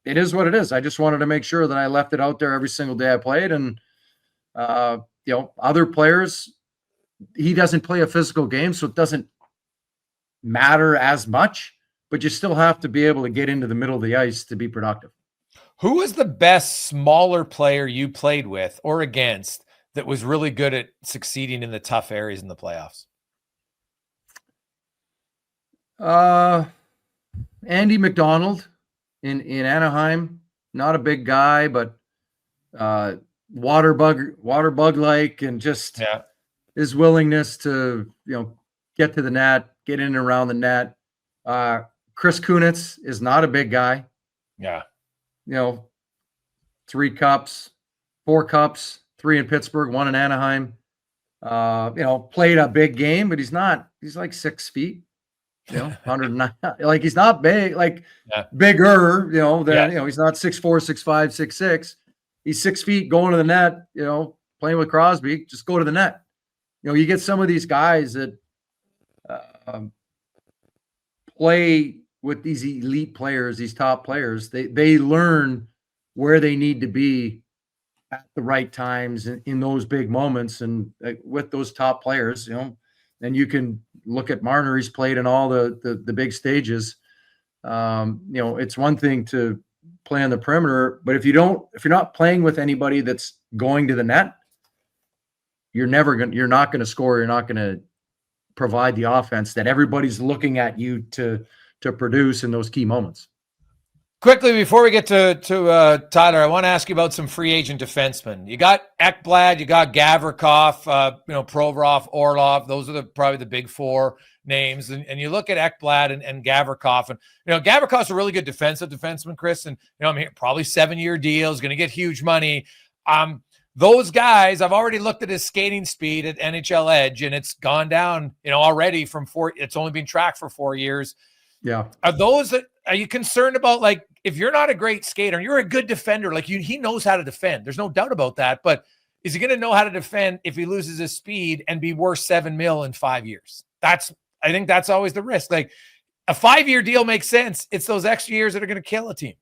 it is what it is. I just wanted to make sure that I left it out there every single day I played. And, other players, he doesn't play a physical game, so it doesn't matter as much, but you still have to be able to get into the middle of the ice to be productive. Who was the best smaller player you played with or against that was really good at succeeding in the tough areas in the playoffs? Andy McDonald in Anaheim, not a big guy, but water bug like, and just his willingness to get to the net, get in and around the net. Chris Kunitz is not a big guy. Yeah. 3 cups, 4 cups, 3 in Pittsburgh, 1 in Anaheim. Played a big game, but he's like 6 feet, 109. Like, he's not big, bigger, he's not 6'4", 6'5", 6'6". He's 6 feet going to the net, playing with Crosby, just go to the net. You get some of these guys that play with these elite players, these top players, they learn where they need to be at the right times in those big moments. And with those top players, and you can look at Marner, he's played in all the big stages. It's one thing to play on the perimeter, but if you're not playing with anybody that's going to the net, you're not going to score. You're not going to provide the offense that everybody's looking at you to produce in those key moments. Quickly, before we get to Tyler, I want to ask you about some free agent defensemen. You got Ekblad, you got Gavrikov, Provorov, Orlov. Those are probably the big four names. And you look at Ekblad and Gavrikov, and Gavrikov's a really good defenseman, Chris. And I'm here probably 7-year deals, going to get huge money. Those guys, I've already looked at his skating speed at NHL Edge, and it's gone down, already from 4. It's only been tracked for 4 years. Yeah. Are you concerned about, like, if you're not a great skater and you're a good defender, like he knows how to defend. There's no doubt about that. But is he going to know how to defend if he loses his speed and be worth $7 million in 5 years? I think that's always the risk. Like, a 5-year deal makes sense. It's those extra years that are going to kill a team.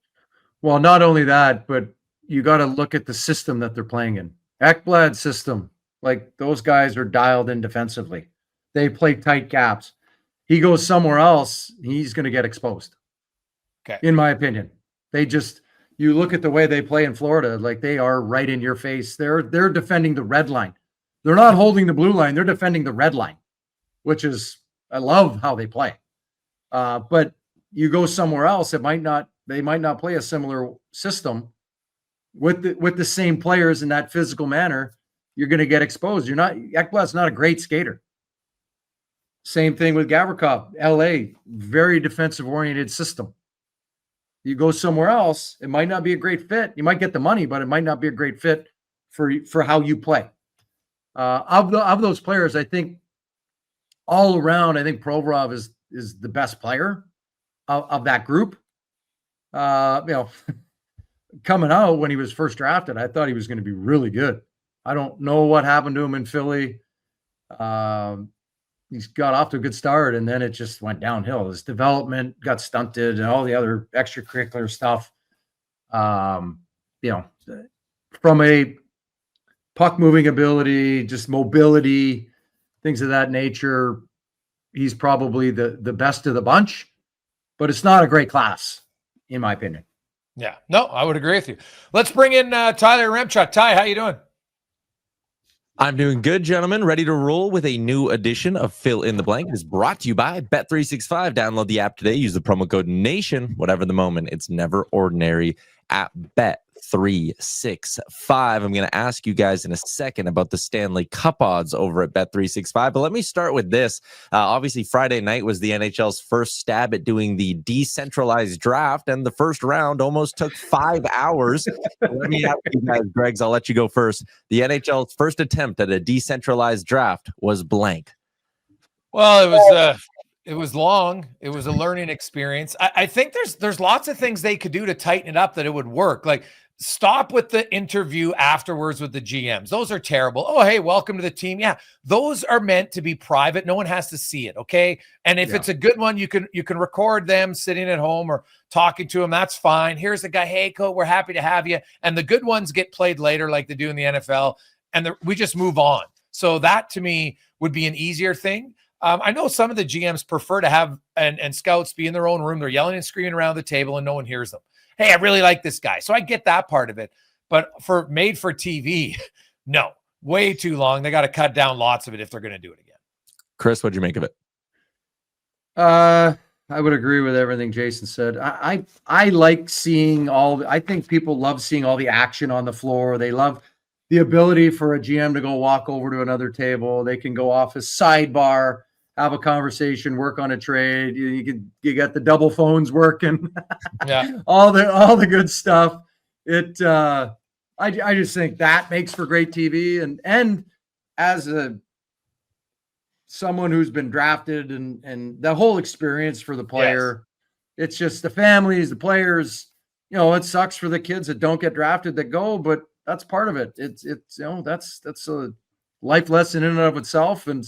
Well, not only that, but you got to look at the system that they're playing in. Ekblad's system, like, those guys are dialed in defensively. They play tight gaps. He goes somewhere else, he's going to get exposed. Okay. In my opinion, you look at the way they play in Florida, like, they are right in your face. They're defending the red line. They're not holding the blue line. They're defending the red line, which is, I love how they play. But you go somewhere else, they might not play a similar system with the same players in that physical manner. You're going to get exposed. Ekblad's not a great skater. Same thing with Gavrikov. LA, very defensive-oriented system. You go somewhere else, it might not be a great fit. You might get the money, but it might not be a great fit for how you play. Of those players, I think all around, I think Provorov is the best player of that group. Coming out when he was first drafted, I thought he was going to be really good. I don't know what happened to him in Philly. He's got off to a good start, and then it just went downhill. His development got stunted and all the other extracurricular stuff. From a puck moving ability, just mobility, things of that nature, he's probably the best of the bunch, but it's not a great class, in my opinion. Yeah, no, I would agree with you. Let's bring in Tyler Remchuk. Ty, how you doing? I'm doing good, gentlemen. Ready to roll with a new edition of Fill in the Blank. It is brought to you by Bet365. Download the app today. Use the promo code NATION. Whatever the moment, it's never ordinary at Bet365. I'm going to ask you guys in a second about the Stanley Cup odds over at Bet365. But let me start with this. Obviously, Friday night was the NHL's first stab at doing the decentralized draft, and the first round almost took 5 hours. Let me ask you guys, Greggs, I'll let you go first. The NHL's first attempt at a decentralized draft was blank. Well, it was long. It was a learning experience. I think there's lots of things they could do to tighten it up that it would work. Like, stop with the interview afterwards with the GMs. Those are terrible. Oh, hey, welcome to the team. Yeah, those are meant to be private. No one has to see it, okay? And if it's a good one, you can record them sitting at home or talking to them. That's fine. Here's the guy. Hey, coach, we're happy to have you. And the good ones get played later like they do in the NFL, and we just move on. So that, to me, would be an easier thing. I know some of the GMs prefer to have and scouts be in their own room. They're yelling and screaming around the table and no one hears them. Hey, I really like this guy. So I get that part of it. But made for TV, no, way too long. They got to cut down lots of it if they're going to do it again. Chris, what'd you make of it? I would agree with everything Jason said. I like seeing I think people love seeing all the action on the floor. They love the ability for a GM to go walk over to another table. They can go off a sidebar, have a conversation, work on a trade. You got the double phones working. Yeah. all the good stuff. I just think that makes for great TV. And as someone who's been drafted and the whole experience for the player, it's just the families, the players, it sucks for the kids that don't get drafted that go, but that's part of it. It's that's a life lesson in and of itself, and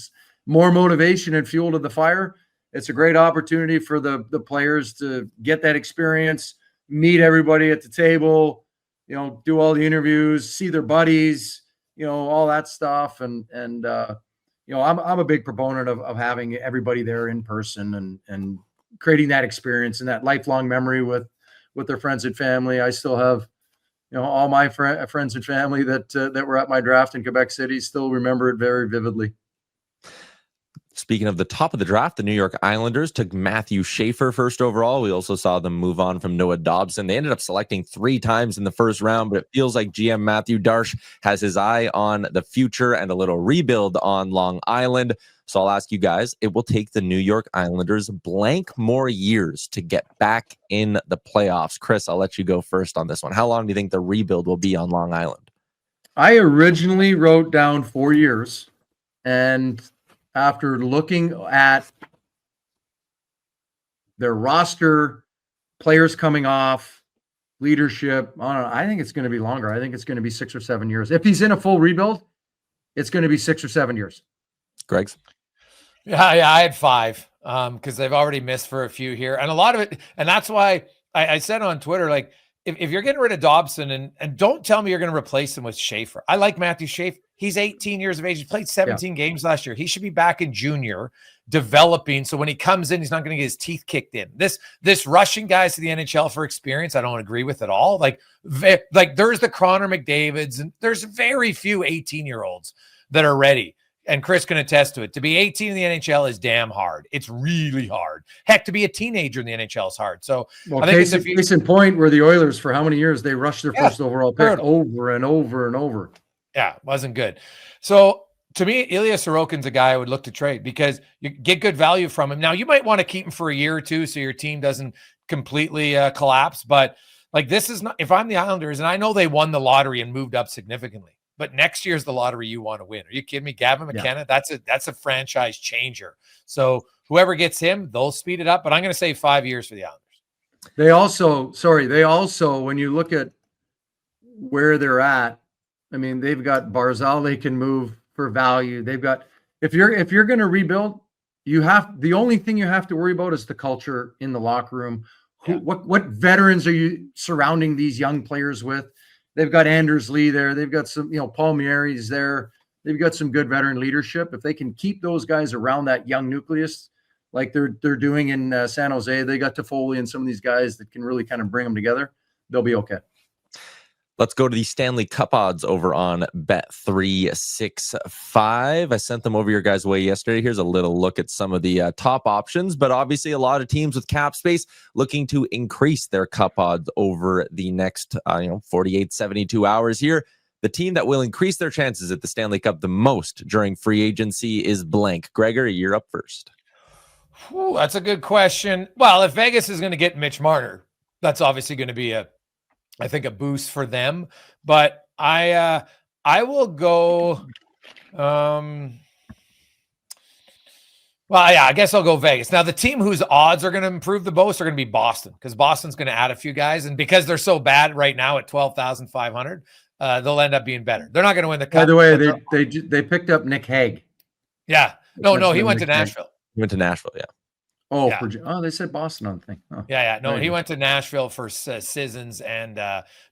more motivation and fuel to the fire. It's a great opportunity for the players to get that experience, meet everybody at the table, do all the interviews, see their buddies, all that stuff. And I'm a big proponent of having everybody there in person and creating that experience and that lifelong memory with their friends and family. I still have, all my friends and family that were at my draft in Quebec City still remember it very vividly. Speaking of the top of the draft, the New York Islanders took Matthew Schaefer first overall. We also saw them move on from Noah Dobson. They ended up selecting 3 times in the first round, but it feels like GM Matthew Darsh has his eye on the future and a little rebuild on Long Island. So I'll ask you guys, it will take the New York Islanders blank more years to get back in the playoffs. Chris, I'll let you go first on this one. How long do you think the rebuild will be on Long Island? I originally wrote down 4 years, and after looking at their roster, players coming off, leadership, I think it's going to be longer. I think it's going to be 6 or 7 years. If he's in a full rebuild, it's going to be 6 or 7 years. Greg's? Yeah, I had 5 because they've already missed for a few here. And a lot of it, and that's why I said on Twitter, like, if you're getting rid of Dobson and don't tell me you're going to replace him with Schaefer. I like Matthew Schaefer. He's 18 years of age. He played 17 games last year. He should be back in junior developing. So when he comes in, he's not going to get his teeth kicked in. This rushing guys to the NHL for experience, I don't agree with at all. Like there's the Connor McDavids, and there's very few 18-year-olds that are ready. And Chris can attest to it. To be 18 in the NHL is damn hard. It's really hard. Heck, to be a teenager in the NHL is hard. So well, I think case in point where the Oilers, for how many years, they rushed their first overall pick over and over and over. Yeah, wasn't good. So to me, Ilya Sorokin's a guy I would look to trade because you get good value from him. Now, you might want to keep him for a year or two so your team doesn't completely collapse. But like, this is not, if I'm the Islanders, and I know they won the lottery and moved up significantly, but next year's the lottery you want to win. Are you kidding me? Gavin McKenna, that's a franchise changer. So whoever gets him, they'll speed it up. But I'm going to say 5 years for the Islanders. They also, when you look at where they're at, I mean, they've got Barzal they can move for value. They've got, if you're going to rebuild, the only thing you have to worry about is the culture in the locker room. What veterans are you surrounding these young players with? They've got Anders Lee there. They've got some, Palmieri's there. They've got some good veteran leadership. If they can keep those guys around that young nucleus, like they're doing in San Jose, they got Toffoli and some of these guys that can really kind of bring them together, they'll be okay. Let's go to the Stanley Cup odds over on Bet365. I sent them over your guys' way yesterday. Here's a little look at some of the top options, but obviously a lot of teams with cap space looking to increase their cup odds over the next 48, 72 hours here. The team that will increase their chances at the Stanley Cup the most during free agency is blank. Gregor, you're up first. Ooh, that's a good question. Well, if Vegas is going to get Mitch Marner, that's obviously going to be a boost for them, but I will go. I guess I'll go Vegas. Now, the team whose odds are going to improve the most are going to be Boston, because Boston's going to add a few guys, and because they're so bad right now at 12,500, they'll end up being better. They're not going to win the cup. By the way, they picked up Nick Hague. Yeah, no, he went to Nashville. He went to Nashville, yeah. Oh, yeah. They said Boston on the thing. Oh. Yeah. No, he went to Nashville for Sissons and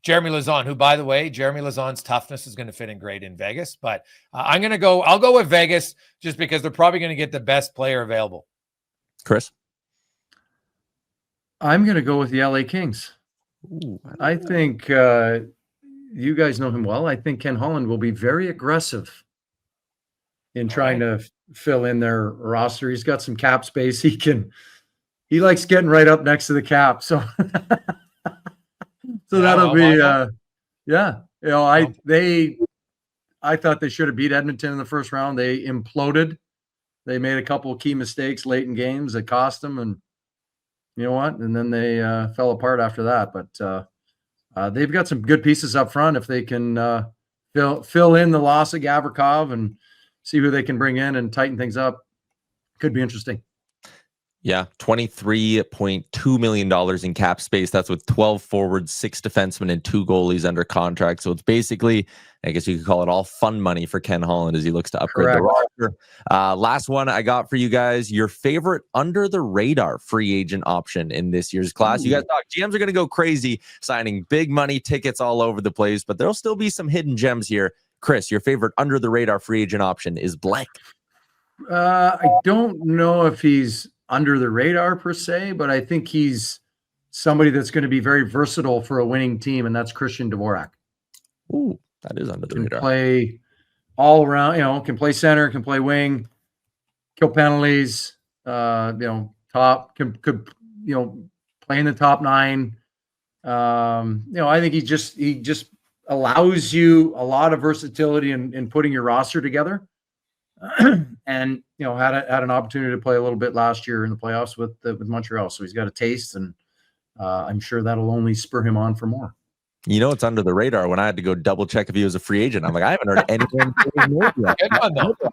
Jeremy Lauzon, who, by the way, Jeremy Lauzon's toughness is going to fit in great in Vegas. But I'll go with Vegas just because they're probably going to get the best player available. Chris? I'm going to go with the LA Kings. Ooh, I think you guys know him well. I think Ken Holland will be very aggressive in trying to fill in their roster. He's got some cap space. He likes getting right up next to the cap. So, that'll be, I thought they should have beat Edmonton in the first round. They imploded. They made a couple of key mistakes late in games that cost them. And you know what? And then they fell apart after that. But they've got some good pieces up front. If they can fill in the loss of Gavrikov and see who they can bring in and tighten things up, could be interesting. Yeah, $23.2 million in cap space. That's with 12 forwards, 6 defensemen, and 2 goalies under contract. So it's basically, I guess you could call it all fun money for Ken Holland as he looks to upgrade the roster. Last one I got for you guys, your favorite under-the-radar free agent option in this year's class. You guys thought GMs are going to go crazy, signing big money tickets all over the place, but there'll still be some hidden gems here. Chris, your favorite under-the-radar free agent option is blank. I don't know if he's under the radar per se, but I think he's somebody that's going to be very versatile for a winning team, and that's Christian Dvorak. Ooh, that is under the radar. Play all around, can play center, can play wing. kill penalties, top could play in the top 9. I think he just allows you a lot of versatility in putting your roster together. And had an opportunity to play a little bit last year in the playoffs with Montreal, so he's got a taste, and I'm sure that'll only spur him on for more. It's under the radar. When I had to go double check if he was a free agent, I'm like, I haven't heard anyone.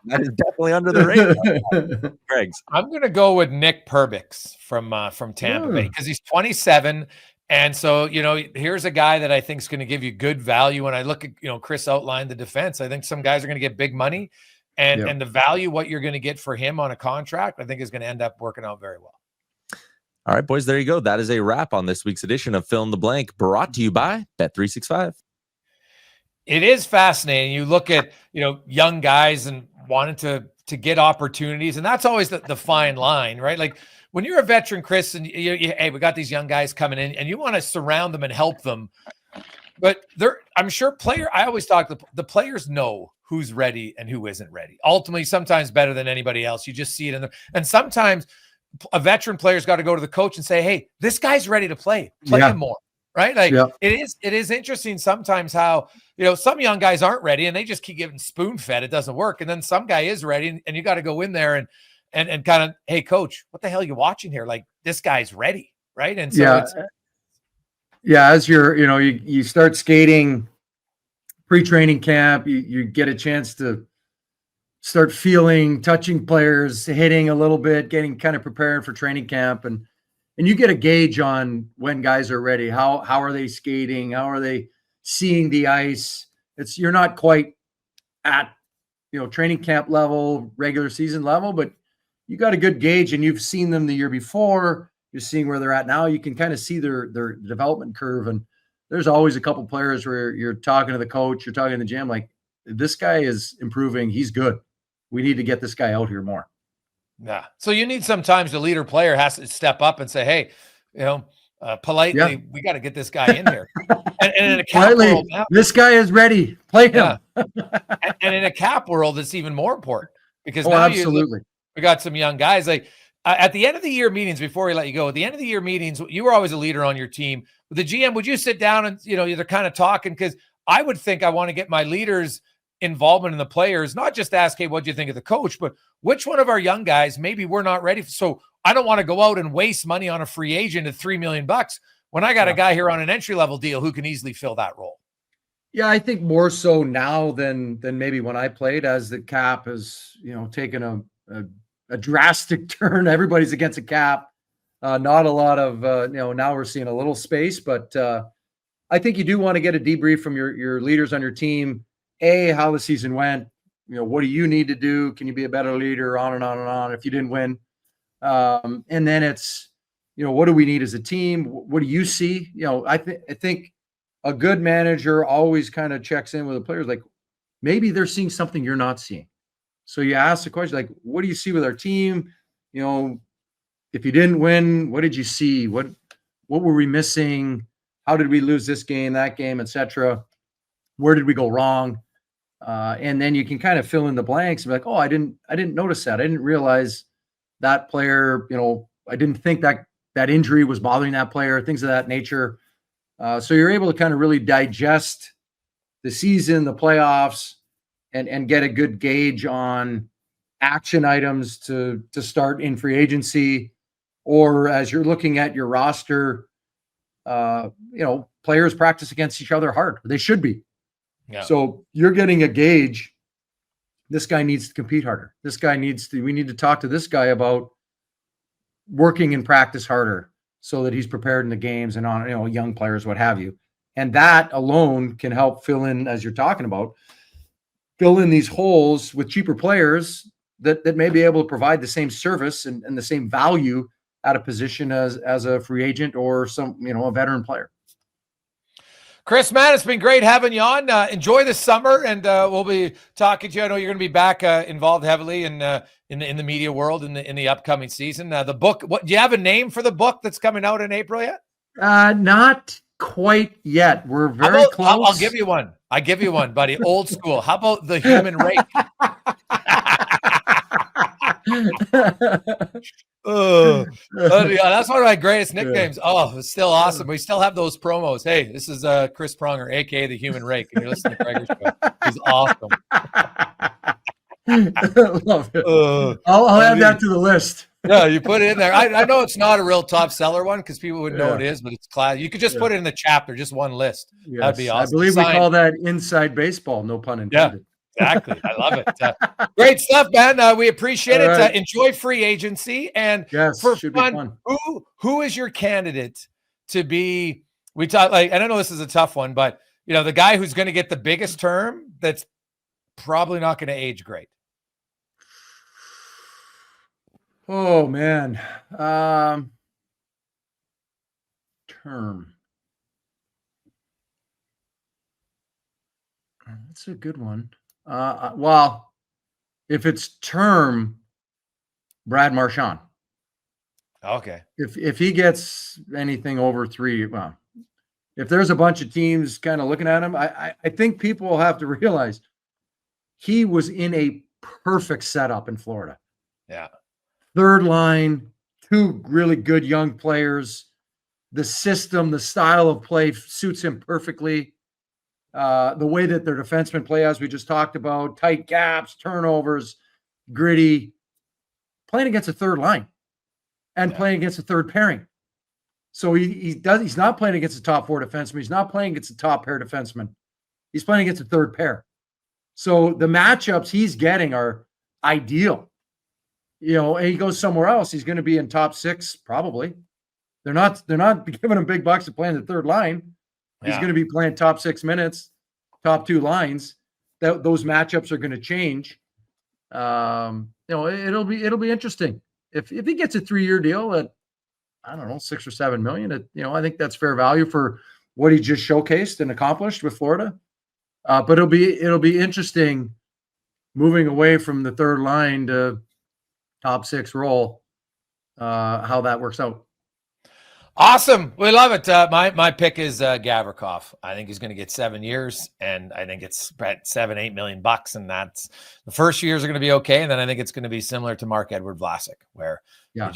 That is definitely under the radar. Greg's. I'm going to go with Nick Perbix from Tampa Bay, because he's 27. And so, here's a guy that I think is going to give you good value. When I look at, Chris outlined the defense, I think some guys are going to get big money, and the value, what you're going to get for him on a contract, I think is going to end up working out very well. All right, boys, there you go. That is a wrap on this week's edition of Fill in the Blank, brought to you by Bet365. It is fascinating. You look at, young guys and wanting to get opportunities, and that's always the fine line, right? Like when you're a veteran, Chris, and hey, we got these young guys coming in, and you want to surround them and help them. But I'm sure I always talk, the players know who's ready and who isn't ready. Ultimately, sometimes better than anybody else. You just see it in them. And sometimes a veteran player's got to go to the coach and say, hey, this guy's ready to play him more, right? Like it is interesting sometimes how, some young guys aren't ready and they just keep getting spoon fed. It doesn't work. And then some guy is ready, and you got to go in there and kind of, hey coach, what the hell are you watching here? Like, this guy's ready. Right. And so as you start skating pre-training camp, you get a chance to start touching players, hitting a little bit, getting kind of prepared for training camp. And you get a gauge on when guys are ready. How are they skating? How are they seeing the ice? You're not quite at, training camp level, regular season level, but you got a good gauge, and you've seen them the year before. You're seeing where they're at now. You can kind of see their development curve. And there's always a couple players where you're talking to the coach, you're talking to the gym, like, this guy is improving. He's good. We need to get this guy out here more. Yeah. So you need sometimes the leader player has to step up and say, hey, politely, we got to get this guy in here. And in a cap world now, this guy is ready. Play him. And in a cap world, it's even more important, because now absolutely. We got some young guys. Like at the end of the year meetings, before we let you go, at the end of the year meetings, you were always a leader on your team. With the GM, would you sit down and, they're kind of talking? Because I would think I want to get my leaders' involvement in the players, not just ask, hey, what do you think of the coach, but which one of our young guys, maybe we're not ready for. So I don't want to go out and waste money on a free agent at $3 million when I got a guy here on an entry-level deal who can easily fill that role. Yeah, I think more so now than maybe when I played, as the cap has, taken a drastic turn. Everybody's against a cap. Not a lot of, now we're seeing a little space, but I think you do want to get a debrief from your leaders on your team. How the season went, what do you need to do? Can you be a better leader? On and on and on. If you didn't win, and then it's, what do we need as a team? What do you see? I think a good manager always kind of checks in with the players. Like, maybe they're seeing something you're not seeing. So you ask the question, like, what do you see with our team? If you didn't win, what did you see? What were we missing? How did we lose this game, that game, etc.? Where did we go wrong? And then you can kind of fill in the blanks and be like, oh, I didn't notice that. I didn't realize that player, I didn't think that injury was bothering that player, things of that nature. So you're able to kind of really digest the season, the playoffs, and get a good gauge on action items to start in free agency, or as you're looking at your roster, players practice against each other hard. They should be. Yeah. So you're getting a gauge. This guy needs to compete harder. We need to talk to this guy about working in practice harder so that he's prepared in the games and on, young players, what have you. And that alone can help fill in, as you're talking about, fill in these holes with cheaper players that may be able to provide the same service and the same value at a position as a free agent or some, a veteran player. Chris, man, it's been great having you on. Enjoy the summer, and we'll be talking to you. I know you're going to be back involved heavily in the media world in the upcoming season. The book, do you have a name for the book that's coming out in April yet? Not quite yet. We're very close. I'll give you one. I give you one, buddy. Old school. How about The Human Rake? Oh, yeah, that's one of my greatest nicknames. Oh, it's still awesome. We still have those promos. Hey, this is Chris Pronger, aka the Human Rake, and you're listening to Gregor's show. He's awesome. Love it. I'll add that to the list. Yeah, you put it in there. I know it's not a real top seller one because people would know it is, but it's class. You could just put it in the chapter, just one list. Yes. That'd be awesome. I believe we call that inside baseball. No pun intended. Yeah, exactly. I love it. Great stuff, man. We appreciate it. Right. Enjoy free agency, and for fun, who is your candidate to be? We talk like, and I know this is a tough one, but the guy who's going to get the biggest term that's probably not going to age great. Oh man. Term. That's a good one. Well, if it's term, Brad Marchand. Okay. If he gets anything over 3, well, if there's a bunch of teams kind of looking at him, I think people will have to realize he was in a perfect setup in Florida. Yeah. Third line, 2 really good young players. The system, the style of play suits him perfectly. The way that their defensemen play, as we just talked about, tight gaps, turnovers, gritty, playing against a third line and playing against a third pairing. So he's not playing against the top 4 defensemen. He's not playing against the top pair defensemen. He's playing against a third pair. So the matchups he's getting are ideal. And he goes somewhere else, he's going to be in top 6 probably. They're not giving him big bucks to play in the third line. He's going to be playing top 6 minutes, top 2 lines. Those matchups are going to change. It'll be interesting. If he gets a 3-year deal at, I don't know, $6 or $7 million, I think that's fair value for what he just showcased and accomplished with Florida. But it'll be interesting moving away from the third line to top 6 role, how that works out. Awesome. We love it. My pick is Gavrikov. I think he's going to get 7 years, and I think it's at $7-8 million, and that's the first few years are going to be okay. And then I think it's going to be similar to Marc-Edouard Vlasic, where you're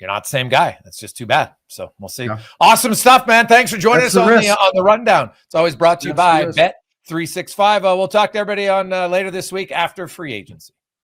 not the same guy. That's just too bad. So we'll see. Yeah. Awesome stuff, man. Thanks for joining us on the rundown. It's always brought to you by Bet365. We'll talk to everybody on later this week after free agency.